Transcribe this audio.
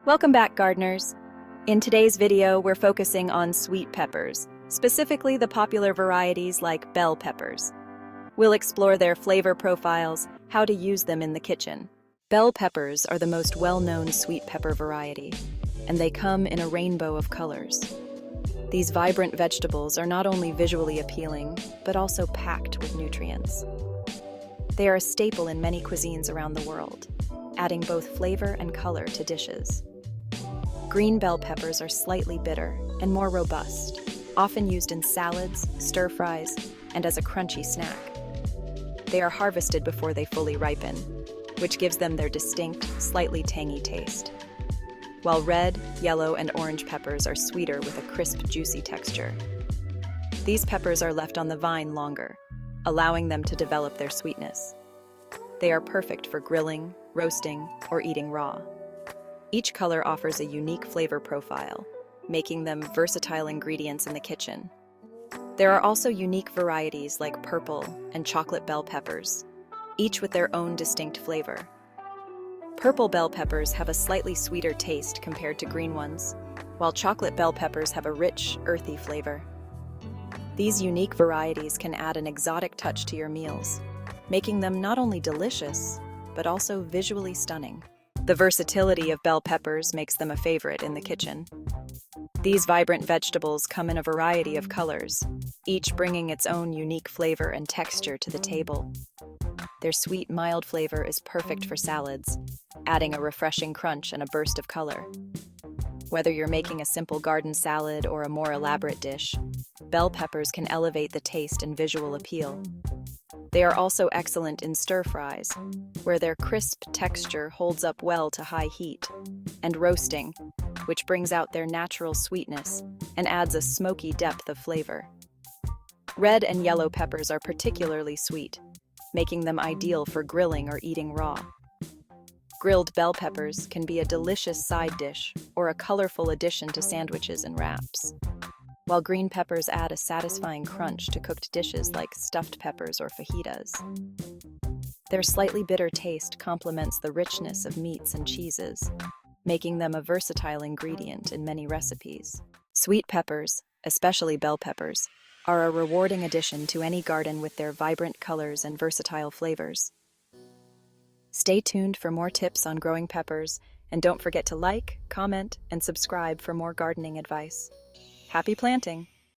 Welcome back, gardeners. In today's video, we're focusing on sweet peppers, specifically the popular varieties like bell peppers. We'll explore their flavor profiles, how to use them in the kitchen. Bell peppers are the most well-known sweet pepper variety, and they come in a rainbow of colors. These vibrant vegetables are not only visually appealing, but also packed with nutrients. They are a staple in many cuisines around the world, adding both flavor and color to dishes. Green bell peppers are slightly bitter and more robust, often used in salads, stir-fries, and as a crunchy snack. They are harvested before they fully ripen, which gives them their distinct, slightly tangy taste. While red, yellow, and orange peppers are sweeter with a crisp, juicy texture. These peppers are left on the vine longer, allowing them to develop their sweetness. They are perfect for grilling, roasting, or eating raw. Each color offers a unique flavor profile, making them versatile ingredients in the kitchen. There are also unique varieties like purple and chocolate bell peppers, each with their own distinct flavor. Purple bell peppers have a slightly sweeter taste compared to green ones, while chocolate bell peppers have a rich, earthy flavor. These unique varieties can add an exotic touch to your meals, making them not only delicious, but also visually stunning. The versatility of bell peppers makes them a favorite in the kitchen. These vibrant vegetables come in a variety of colors, each bringing its own unique flavor and texture to the table. Their sweet, mild flavor is perfect for salads, adding a refreshing crunch and a burst of color. Whether you're making a simple garden salad or a more elaborate dish, bell peppers can elevate the taste and visual appeal. They are also excellent in stir-fries, where their crisp texture holds up well to high heat, and roasting, which brings out their natural sweetness and adds a smoky depth of flavor. Red and yellow peppers are particularly sweet, making them ideal for grilling or eating raw. Grilled bell peppers can be a delicious side dish or a colorful addition to sandwiches and wraps, while green peppers add a satisfying crunch to cooked dishes like stuffed peppers or fajitas. Their slightly bitter taste complements the richness of meats and cheeses, making them a versatile ingredient in many recipes. Sweet peppers, especially bell peppers, are a rewarding addition to any garden with their vibrant colors and versatile flavors. Stay tuned for more tips on growing peppers, and don't forget to like, comment, and subscribe for more gardening advice. Happy planting!